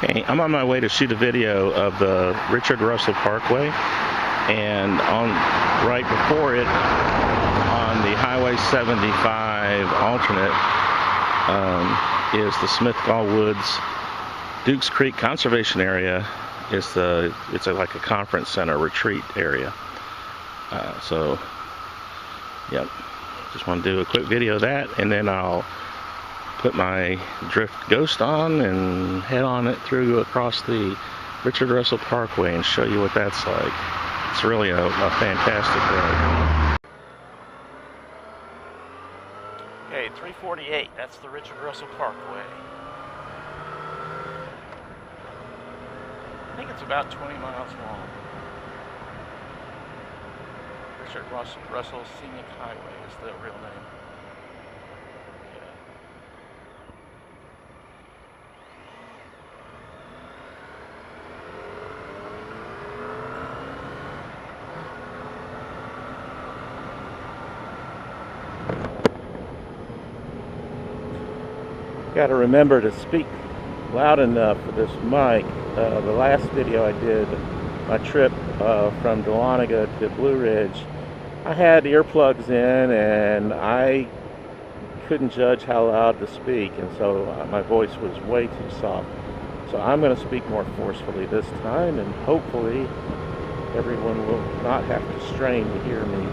Hey, I'm on my way to shoot a video of the Richard Russell Parkway, and on right before it, on the Highway 75 alternate, is the Smith-Gall Woods Dukes Creek Conservation Area. It's like a conference center retreat area. Yep, just want to do a quick video of that, and then I'll put my Drift Ghost on and head on it through across the Richard Russell Parkway and show you what that's like. It's really a fantastic road. Okay, 348, that's the Richard Russell Parkway. I think it's about 20 miles long. Richard Russell Scenic Highway is the real name. Got to remember to speak loud enough for this mic. The last video I did, my trip from Dahlonega to Blue Ridge, I had earplugs in and I couldn't judge how loud to speak, and so my voice was way too soft. So I'm going to speak more forcefully this time, and hopefully everyone will not have to strain to hear me.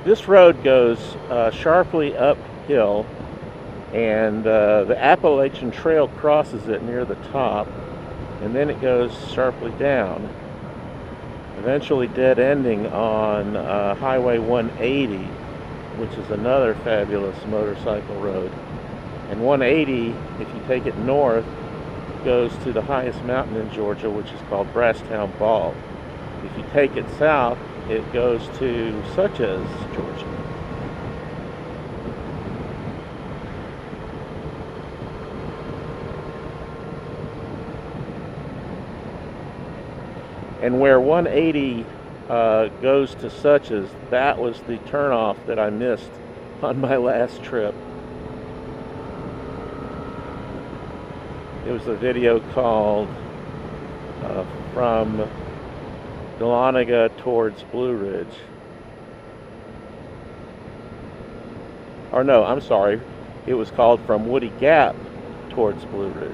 This road goes sharply uphill, and the Appalachian Trail crosses it near the top, and then it goes sharply down, eventually dead-ending on Highway 180, which is another fabulous motorcycle road. And 180, if you take it north, goes to the highest mountain in Georgia, which is called Brasstown Bald. If you take it south, it goes to such as Georgia. And where 180 goes to such as, that was the turnoff that I missed on my last trip. It was a video called From Dahlonega towards Blue Ridge. Or no, I'm sorry. It was called From Woody Gap towards Blue Ridge.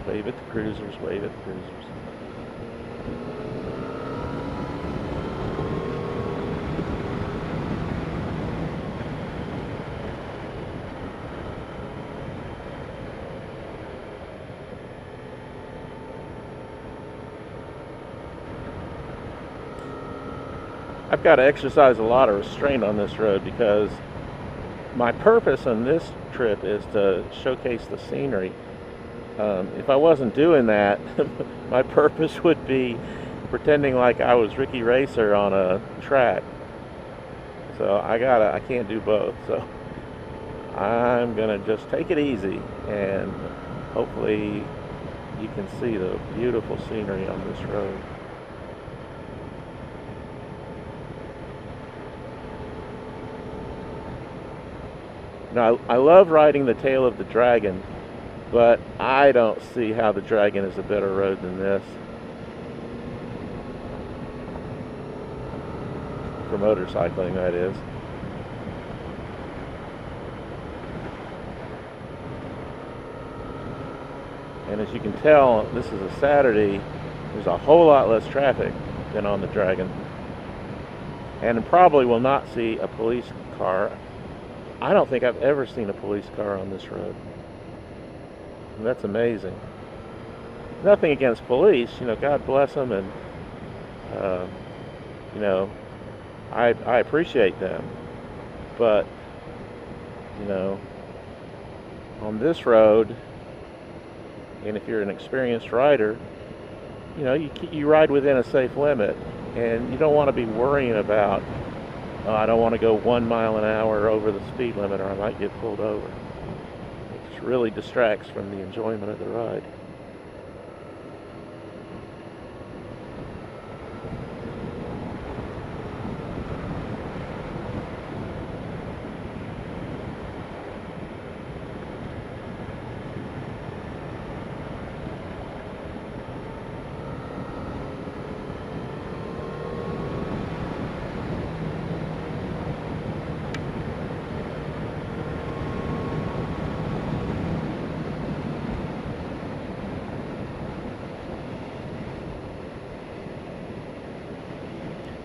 Wave at the cruisers, wave at the cruisers. I've got to exercise a lot of restraint on this road because my purpose on this trip is to showcase the scenery. If I wasn't doing that, my purpose would be pretending like I was Ricky Racer on a track. So I can't do both. So I'm gonna just take it easy, and hopefully you can see the beautiful scenery on this road. Now, I love riding the tail of the Dragon, but I don't see how the Dragon is a better road than this. For motorcycling, that is. And as you can tell, this is a Saturday. There's a whole lot less traffic than on the Dragon. And probably will not see a police car. I don't think I've ever seen a police car on this road. And that's amazing. Nothing against police, you know, God bless them, and you know, I appreciate them. But you know, on this road, and if you're an experienced rider, you know, you ride within a safe limit, and you don't want to be worrying about, oh, I don't want to go 1 mile an hour over the speed limit or I might get pulled over. Just really distracts from the enjoyment of the ride.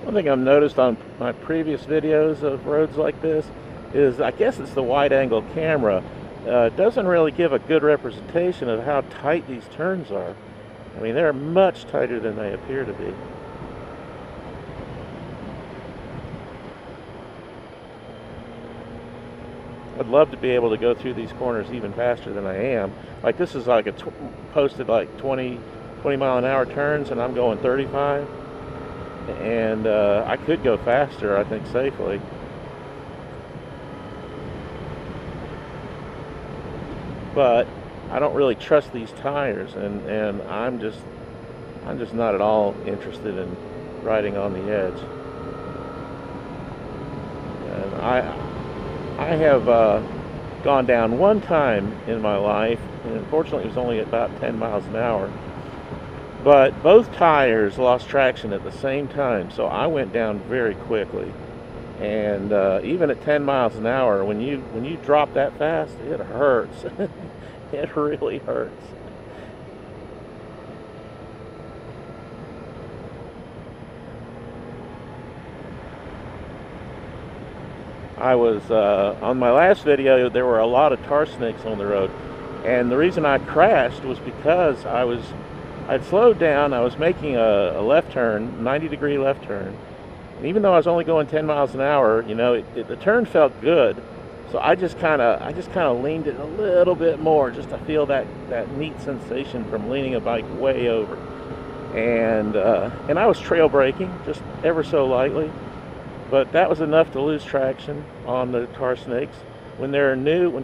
One thing I've noticed on my previous videos of roads like this is, I guess it's the wide-angle camera, doesn't really give a good representation of how tight these turns are. I mean, they're much tighter than they appear to be. I'd love to be able to go through these corners even faster than I am. Like, this is like posted like 20 mile an hour turns, and I'm going 35. And I could go faster, I think, safely. But I don't really trust these tires, and I'm just not at all interested in riding on the edge. And I have gone down one time in my life, and unfortunately it was only about 10 miles an hour. But both tires lost traction at the same time, so I went down very quickly. And even at 10 miles an hour, when you drop that fast, it hurts. It really hurts. I was on my last video, there were a lot of tar snakes on the road, and the reason I crashed was because I'd slowed down. I was making a left turn, 90-degree left turn. And even though I was only going 10 miles an hour, you know, the turn felt good. So I just kind of leaned it a little bit more, just to feel that neat sensation from leaning a bike way over. And I was trail braking just ever so lightly, but that was enough to lose traction on the tar snakes. When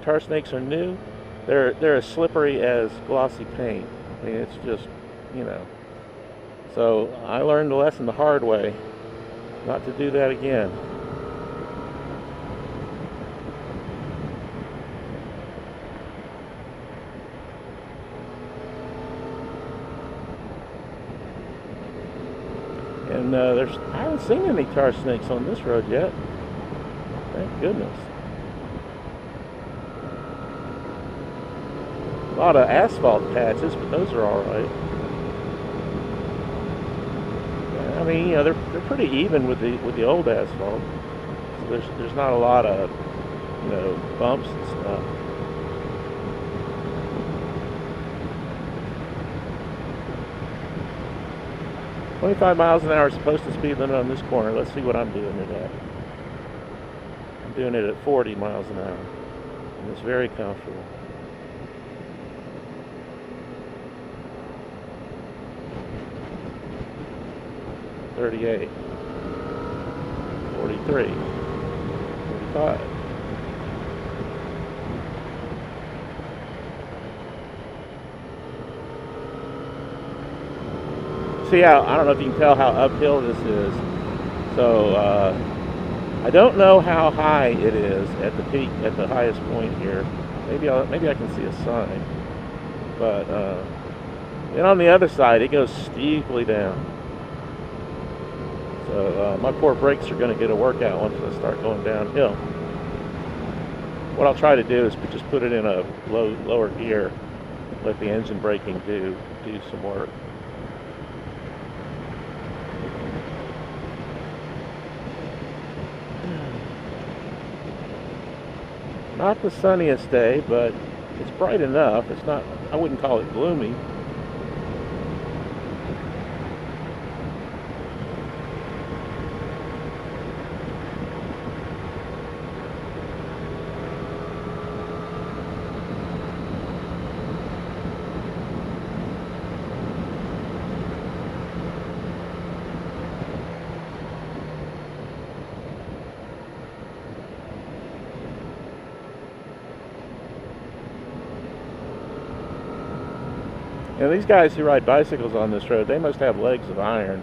tar snakes are new, they're as slippery as glossy paint. I mean, it's just, you know. So I learned the lesson the hard way, not to do that again. And I haven't seen any tar snakes on this road yet. Thank goodness. A lot of asphalt patches, but those are all right. I mean, you know, they're pretty even with the old asphalt. So there's not a lot of, you know, bumps and stuff. "25 miles an hour is supposed to speed limit on this corner." Let's see what I'm doing it at. I'm doing it at 40 miles an hour, and it's very comfortable. "38, 43, 45. See how, I don't know if you can tell how uphill this is. So I don't know how high it is at the peak, at the highest point here. Maybe I can see a sign. But and on the other side, it goes steeply down. So my poor brakes are going to get a workout once I start going downhill. What I'll try to do is just put it in a lower gear, let the engine braking do some work. Not the sunniest day, but it's bright enough. It's not, I wouldn't call it gloomy. And these guys who ride bicycles on this road, they must have legs of iron.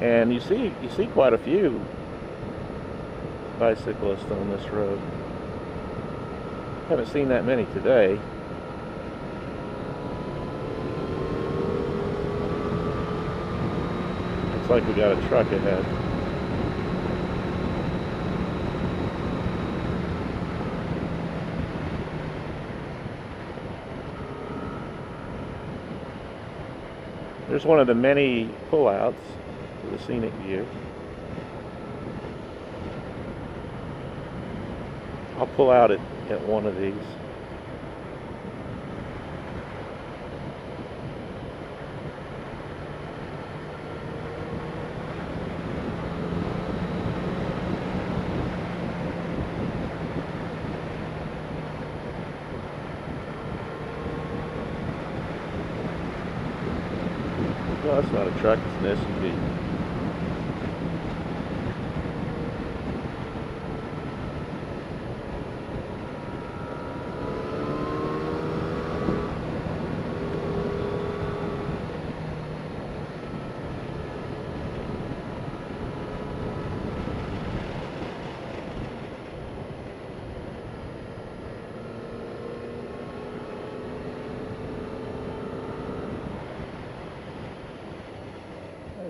And you see quite a few bicyclists on this road. Haven't seen that many today. Looks like we got a truck ahead. There's one of the many pullouts for the Scenic view. I'll pull out at one of these. No, that's not a truck, it's an SUV.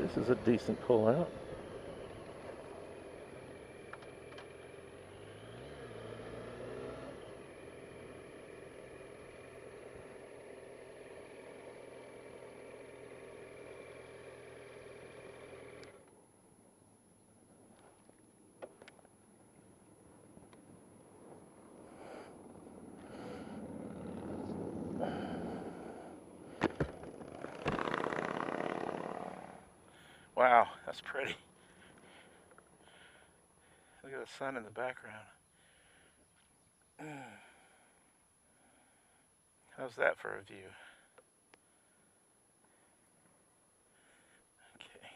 This is a decent pullout. Wow, that's pretty. Look at the sun in the background. How's that for a view? Okay.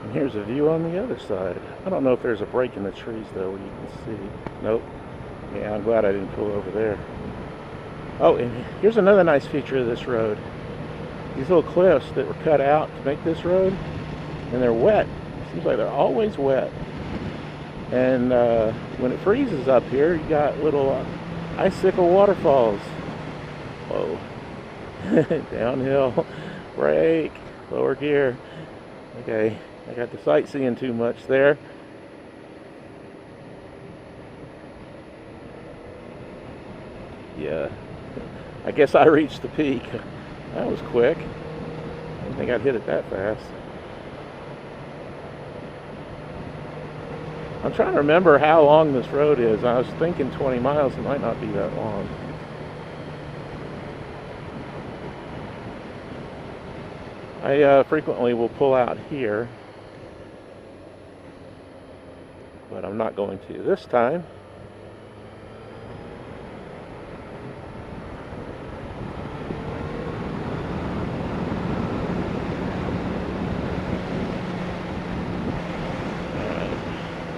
And here's a view on the other side. I don't know if there's a break in the trees though where you can see. Nope. Yeah, I'm glad I didn't pull over there. Oh, and here's another nice feature of this road. These little cliffs that were cut out to make this road, and they're wet. It seems like they're always wet. And when it freezes up here, you got little icicle waterfalls. Whoa. Downhill, brake, lower gear. Okay, I got the sightseeing too much there. Yeah, I guess I reached the peak. That was quick. I didn't think I'd hit it that fast. I'm trying to remember how long this road is. I was thinking 20 miles. It might not be that long. I frequently will pull out here, but I'm not going to this time.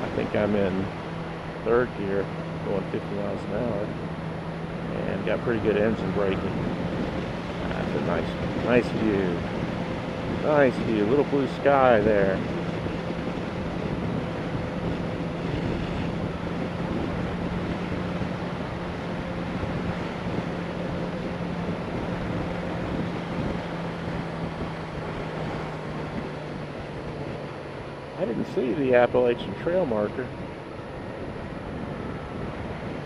I think I'm in third gear, going 50 miles an hour, and got pretty good engine braking. That's a nice view. Nice view, little blue sky there. I didn't see the Appalachian Trail marker.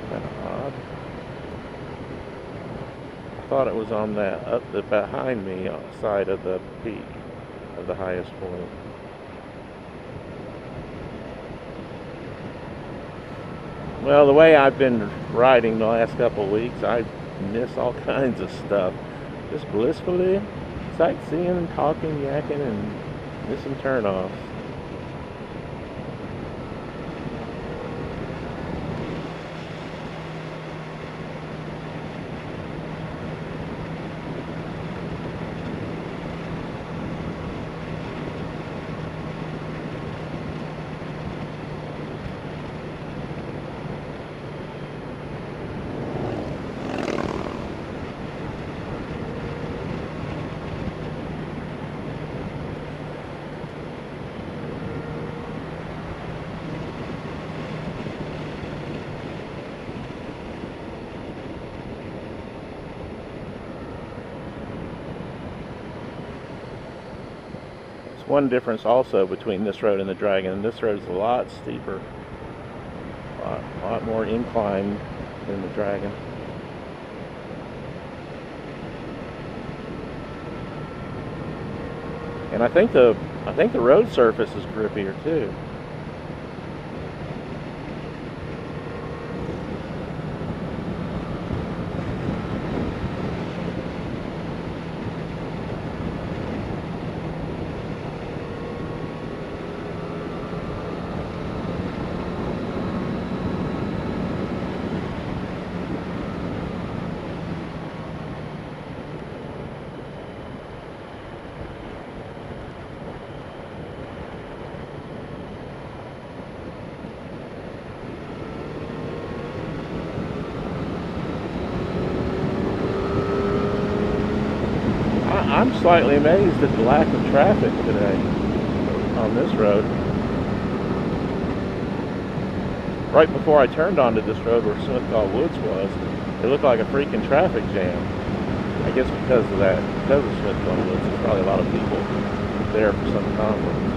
Kind of odd. I thought it was on that up the behind me on the side of the peak of the highest point. Well, the way I've been riding the last couple of weeks, I miss all kinds of stuff. Just blissfully sightseeing, talking, yakking, and missing turnoffs. One difference also between this road and the Dragon. This road is a lot steeper, a lot more incline than the Dragon. And I think the road surface is grippier too. I'm slightly amazed at the lack of traffic today on this road. Right before I turned onto this road where Smithville Woods was, it looked like a freaking traffic jam. I guess because of that, because of Smithville Woods, there's probably a lot of people there for some conference.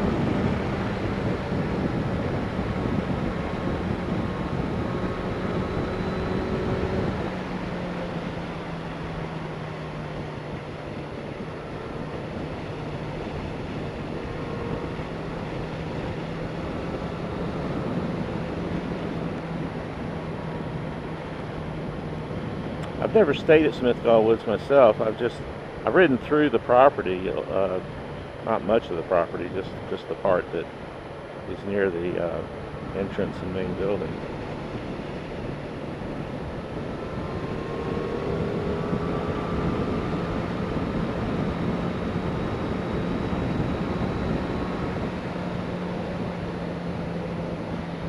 I've never stayed at Smithville Woods myself. I've ridden through the property, not much of the property, just the part that is near the entrance and main building.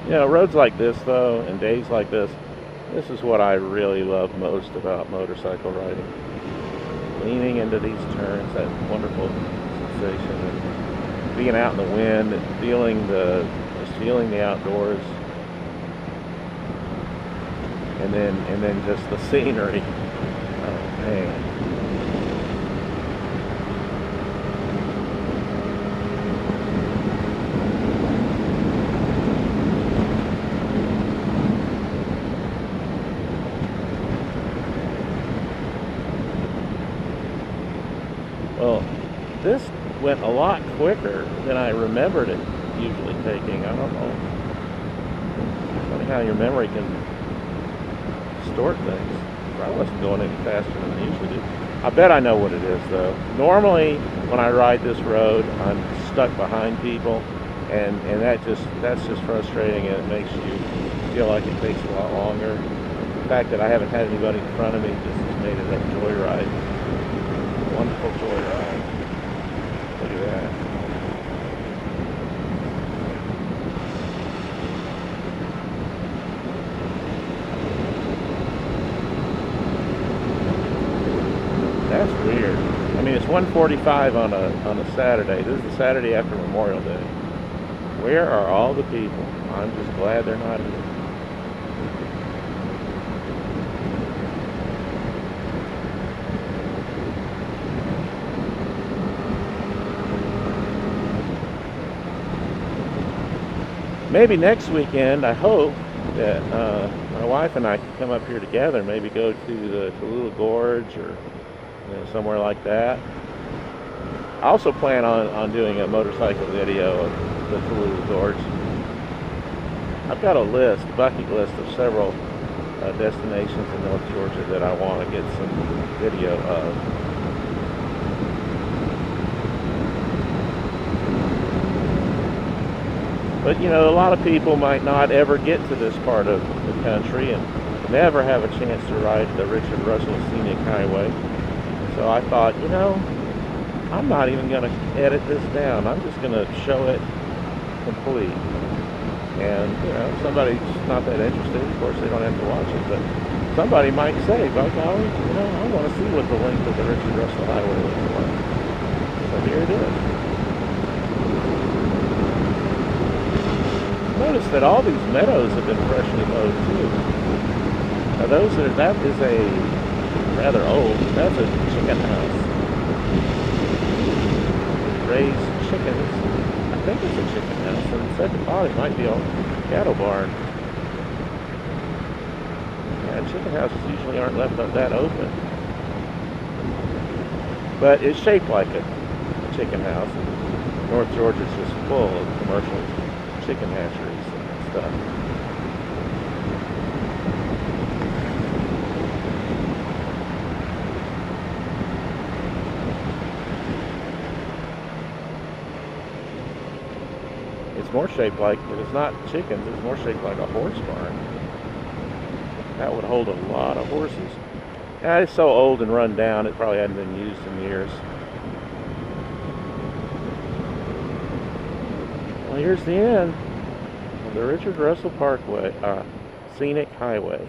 You know, roads like this though, and days like this is what I really love most about motorcycle riding. Leaning into these turns, that wonderful sensation, and being out in the wind and feeling the outdoors, and then just the scenery. Oh man. Well, this went a lot quicker than I remembered it usually taking. I don't know. Funny how your memory can distort things. I wasn't going any faster than I usually do. I bet I know what it is though. Normally when I ride this road, I'm stuck behind people, and that's just frustrating, and it makes you feel like it takes a lot longer. The fact that I haven't had anybody in front of me just has made it a joyride. Wonderful joyride. Look at that. That's weird. I mean, it's 1:45 on a Saturday. This is the Saturday after Memorial Day. Where are all the people? I'm just glad they're not here. maybe next weekend, I hope that my wife and I can come up here together, maybe go to the Tallulah Gorge or somewhere like that. I also plan on doing a motorcycle video of the Tallulah Gorge. I've got a bucket list of several destinations in North Georgia that I want to get some video of. But a lot of people might not ever get to this part of the country and never have a chance to ride the Richard Russell Scenic Highway. So I thought, I'm not even going to edit this down. I'm just going to show it complete. And, if somebody's not that interested, of course, they don't have to watch it. But somebody might say, by golly, I want to see what the length of the Richard Russell Highway looks like. So here it is. Notice that all these meadows have been freshly mowed, too. Now, that is a rather old, that's a chicken house. Raised chickens. I think it's a chicken house, and the second body might be a cattle barn. Yeah, chicken houses usually aren't left that open. But it's shaped like a chicken house, and North Georgia's just full of commercial chicken hatcheries and stuff. It's more shaped like, but it's not chickens, it's more shaped like a horse barn. That would hold a lot of horses. Yeah, it's so old and run down, it probably hadn't been used in years. Well, here's the end of the Richard Russell Parkway, Scenic Highway.